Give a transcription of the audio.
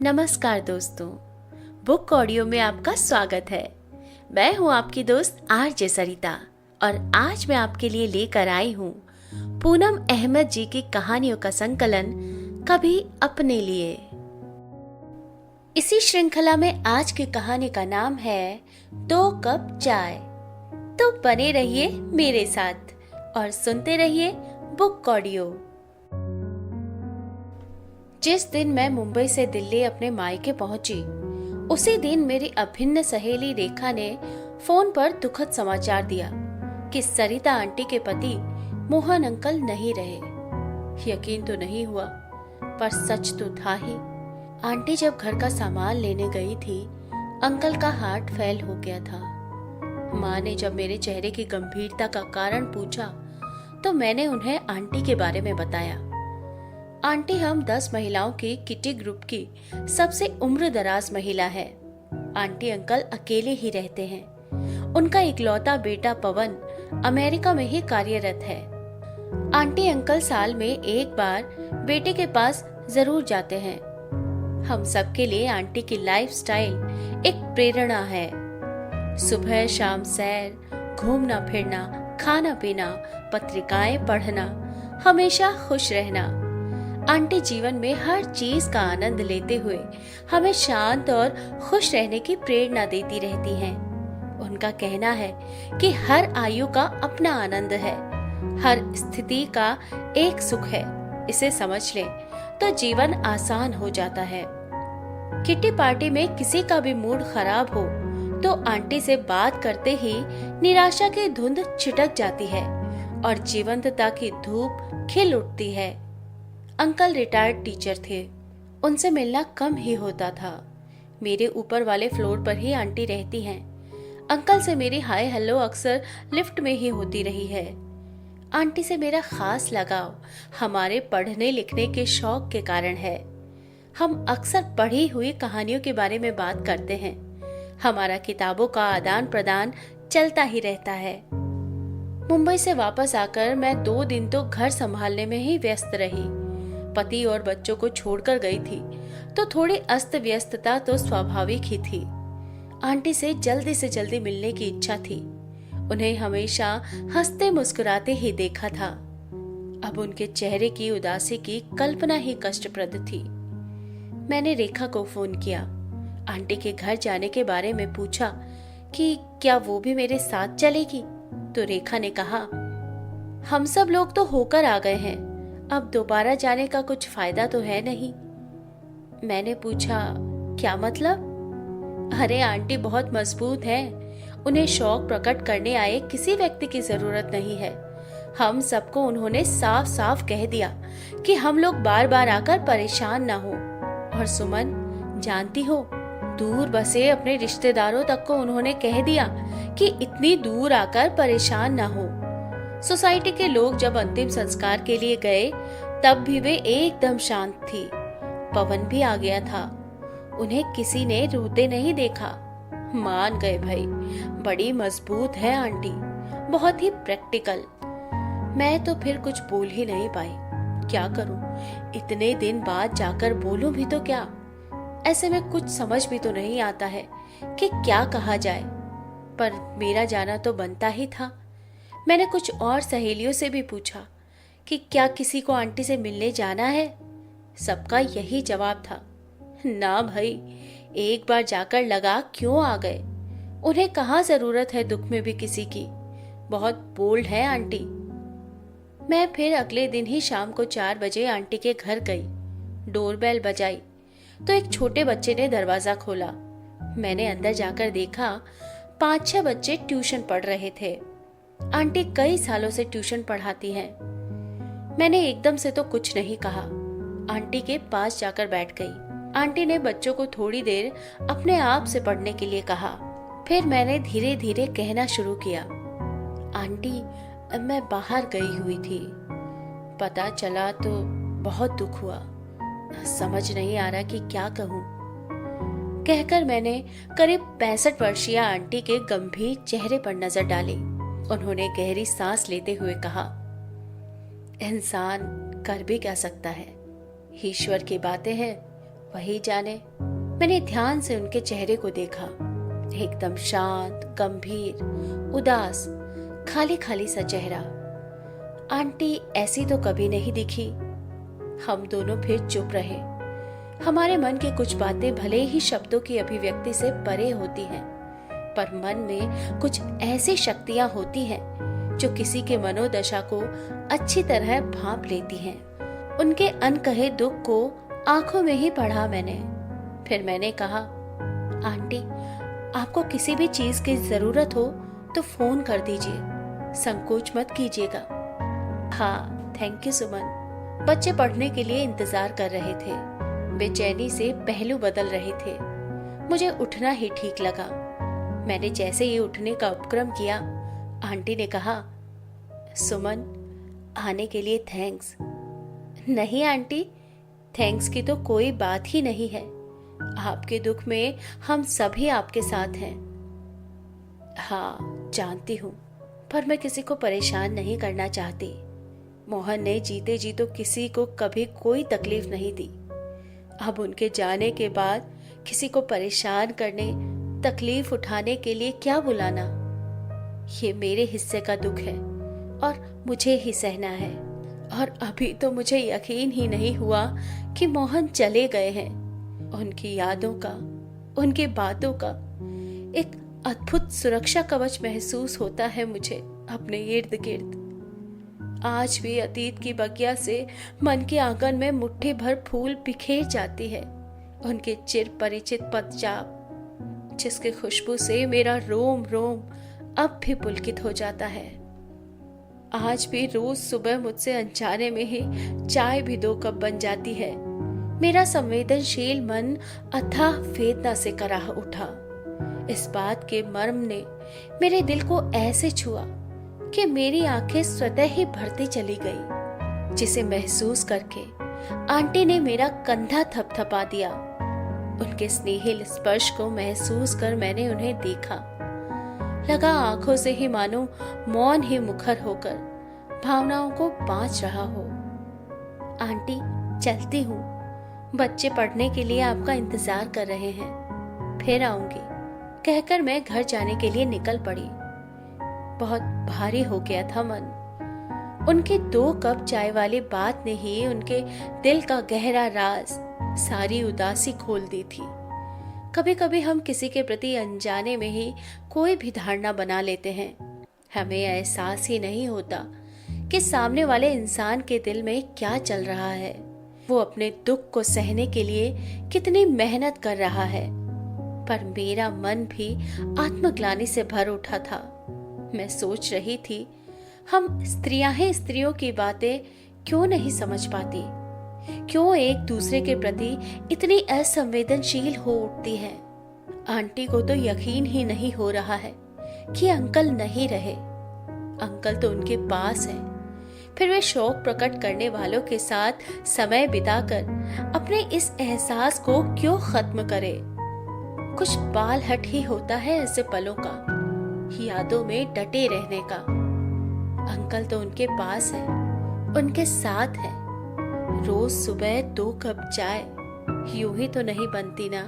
नमस्कार दोस्तों, book audio में आपका स्वागत है। मैं हूं आपकी दोस्त आरजे सरिता और आज मैं आपके लिए लेकर आई हूं पूनम अहमद जी की कहानियों का संकलन कभी अपने लिए। इसी श्रृंखला में आज की कहानी का नाम है 2 कप चाय। तो बने रहिए मेरे साथ और सुनते रहिए बुक ऑडियो। जिस दिन मैं मुंबई से दिल्ली अपने मायके पहुंची, उसी दिन मेरी अभिन्न सहेली रेखा ने फोन पर दुखद समाचार दिया कि सरिता आंटी के पति मोहन अंकल नहीं रहे। यकीन तो नहीं हुआ, पर सच तो था ही। आंटी जब घर का सामान लेने गई थी, अंकल का हार्ट फेल हो गया था। माँ ने जब मेरे चेहरे की गंभीरता का कारण पूछा, तो मैंने उन्हें आंटी के बारे में बताया। आंटी हम 10 महिलाओं की किटी ग्रुप की सबसे उम्रदराज महिला है। आंटी अंकल अकेले ही रहते हैं। उनका इकलौता बेटा पवन अमेरिका में ही कार्यरत है। आंटी अंकल साल में एक बार बेटे के पास जरूर जाते हैं। हम सबके लिए आंटी की लाइफस्टाइल एक प्रेरणा है। सुबह शाम सैर, घूमना फिरना, खाना पीना, पत्रिकाएं पढ़ना, हमेशा खुश रहना। आंटी जीवन में हर चीज का आनंद लेते हुए हमें शांत और खुश रहने की प्रेरणा देती रहती हैं। उनका कहना है कि हर आयु का अपना आनंद है, हर स्थिति का एक सुख है। इसे समझ लें तो जीवन आसान हो जाता है। किटी पार्टी में किसी का भी मूड खराब हो तो आंटी से बात करते ही निराशा की धुंध छिटक जाती है और जीवंतता की धूप खिल उठती है। अंकल रिटायर्ड टीचर थे। उनसे मिलना कम ही होता था। मेरे ऊपर वाले फ्लोर पर ही आंटी रहती हैं। अंकल से मेरी हाय हेलो अक्सर लिफ्ट में ही होती रही है। आंटी से मेरा खास लगाव हमारे पढ़ने लिखने के शौक के कारण है। हम अक्सर पढ़ी हुई कहानियों के बारे में बात करते हैं। हमारा किताबों का आदान प्रदान चलता ही रहता है। मुंबई से वापस आकर मैं 2 दिन तो घर संभालने में ही व्यस्त रही। पति और बच्चों को छोड़कर गई थी तो थोड़ी अस्त व्यस्तता तो स्वाभाविक ही थी। आंटी से जल्दी मिलने की इच्छा थी। उन्हें हमेशा हंसते मुस्कुराते ही देखा था। अब उनके चेहरे की उदासी की कल्पना ही कष्टप्रद थी। मैंने रेखा को फोन किया। आंटी के घर जाने के बारे में पूछा कि क्या वो भी मेरे साथ चलेगी। तो रेखा ने कहा, हम सब लोग तो होकर आ गए हैं, अब दोबारा जाने का कुछ फायदा तो है नहीं। मैंने पूछा, क्या मतलब? अरे आंटी बहुत मजबूत हैं। उन्हें शौक प्रकट करने आए किसी व्यक्ति की जरूरत नहीं है। हम सबको उन्होंने साफ साफ कह दिया कि हम लोग बार बार आकर परेशान ना हो। और सुमन, जानती हो, दूर बसे अपने रिश्तेदारों तक को उन्होंने कह दिया कि इतनी दूर आकर परेशान ना हो। सोसाइटी के लोग जब अंतिम संस्कार के लिए गए तब भी वे एकदम शांत थी। पवन भी आ गया था। उन्हें किसी ने रोते नहीं देखा। मान गए भाई। बड़ी मजबूत है आंटी, बहुत ही प्रैक्टिकल। मैं तो फिर कुछ बोल ही नहीं पाई। क्या करूं? इतने दिन बाद जाकर बोलूं भी तो क्या? ऐसे में कुछ समझ भी तो नहीं आता है कि क्या कहा जाए। पर मेरा जाना तो बनता ही था। मैंने कुछ और सहेलियों से भी पूछा कि क्या किसी को आंटी से मिलने जाना है। सबका यही जवाब था, ना भाई, एक बार जाकर लगा क्यों आ गए। उन्हें कहाँ जरूरत है दुख में भी किसी की। बहुत बोल्ड है आंटी। मैं फिर अगले दिन ही शाम को 4 बजे आंटी के घर गई। डोरबेल बजाई तो एक छोटे बच्चे ने दरवाजा खोला। मैंने अंदर जाकर देखा 5-6 बच्चे ट्यूशन पढ़ रहे थे। आंटी कई सालों से ट्यूशन पढ़ाती हैं। मैंने एकदम से तो कुछ नहीं कहा। आंटी के पास जाकर बैठ गई। आंटी ने बच्चों को थोड़ी देर अपने आप से पढ़ने के लिए कहा। फिर मैंने धीरे धीरे कहना शुरू किया, आंटी, मैं बाहर गई हुई थी। पता चला तो बहुत दुख हुआ। समझ नहीं आ रहा कि क्या कहूँ। कहकर मैंने करीब 65 वर्षीय आंटी के गंभीर चेहरे पर नजर डाली। उन्होंने गहरी सांस लेते हुए कहा, इंसान कर भी क्या सकता है, ईश्वर की बातें हैं, वही जाने, मैंने ध्यान से उनके चेहरे को देखा। एकदम शांत, गंभीर, उदास, खाली खाली सा चेहरा। आंटी ऐसी तो कभी नहीं दिखी। हम दोनों फिर चुप रहे। हमारे मन की कुछ बातें भले ही शब्दों की अभिव्यक्ति से परे होती हैं, पर मन में कुछ ऐसी शक्तियां होती हैं जो किसी के मनोदशा को अच्छी तरह भांप लेती हैं। उनके अनकहे दुख को आंखों में ही पढ़ा मैंने। फिर मैंने कहा, आंटी, आपको किसी भी चीज की जरूरत हो तो फोन कर दीजिए, संकोच मत कीजिएगा। हाँ, थैंक यू सुमन। बच्चे पढ़ने के लिए इंतजार कर रहे थे। बेचैनी से पहलू बदल रहे थे। मुझे उठना ही ठीक लगा। मैंने जैसे ही उठने का उपक्रम किया, आंटी ने कहा, सुमन, आने के लिए थैंक्स। नहीं आंटी, थैंक्स की तो कोई बात ही नहीं है। आपके दुख में हम सभी आपके साथ हैं। हाँ, जानती हूँ, पर मैं किसी को परेशान नहीं करना चाहती। मोहन ने जीते जी तो किसी को कभी कोई तकलीफ नहीं दी। अब उनके जाने के बाद किसी को परेशान करने, तकलीफ उठाने के लिए क्या बुलाना। ये मेरे हिस्से का दुख है और मुझे ही सहना है। और अभी तो मुझे यकीन ही नहीं हुआ कि मोहन चले गए हैं। उनकी यादों का, उनकी बातों का एक अद्भुत सुरक्षा कवच महसूस होता है मुझे अपने इर्द गिर्द। आज भी अतीत की बगिया से मन के आंगन में मुट्ठी भर फूल बिखेर जाती है। उनके चिर परिचित पदचाप, जिसकी खुशबू से मेरा रोम रोम अब भी पुलकित हो जाता है। आज भी रोज सुबह मुझसे अनजाने में ही चाय भी 2 कप बन जाती है। मेरा संवेदनशील मन अथाह वेदना से कराह उठा। इस बात के मर्म ने मेरे दिल को ऐसे छुआ कि मेरी आंखें स्वतः ही भरती चली गई, जिसे महसूस करके आंटी ने मेरा कंधा थपथपा दिया। उनके स्नेहिल स्पर्श को महसूस कर मैंने उन्हें देखा। लगा आंखों से ही मानो मौन ही मुखर होकर भावनाओं को बांच रहा हो। आंटी, चलती हूँ। बच्चे पढ़ने के लिए आपका इंतजार कर रहे हैं। फिर आऊंगी, कहकर मैं घर जाने के लिए निकल पड़ी। बहुत भारी हो गया था मन। उनके 2 कप चाय वाली बात ने ही उनके दिल का गहरा राज, सारी उदासी खोल दी थी। कभी कभी हम किसी के प्रति अनजाने में ही कोई भी धारणा बना लेते हैं। हमें एहसास ही नहीं होता कि सामने वाले इंसान के दिल में क्या चल रहा है। वो अपने दुख को सहने के लिए कितनी मेहनत कर रहा है। पर मेरा मन भी आत्मग्लानि से भर उठा था। मैं सोच रही थी, हम स्त्रियां हैं, स्त्रियों की बातें क्यों नहीं समझ पाती? क्यों एक दूसरे के प्रति इतनी असंवेदनशील हो उठती है? आंटी को तो यकीन ही नहीं हो रहा है कि अंकल नहीं रहे। अंकल तो उनके पास है। फिर वे शौक प्रकट करने वालों के साथ समय बिताकर अपने इस एहसास को क्यों खत्म करे? कुछ बाल हट ही होता है ऐसे पलों का, यादों में डटे रहने का। अंकल तो उनके पास है, उनके साथ है। रोज सुबह 2 कप चाय यूं ही तो नहीं बनती ना।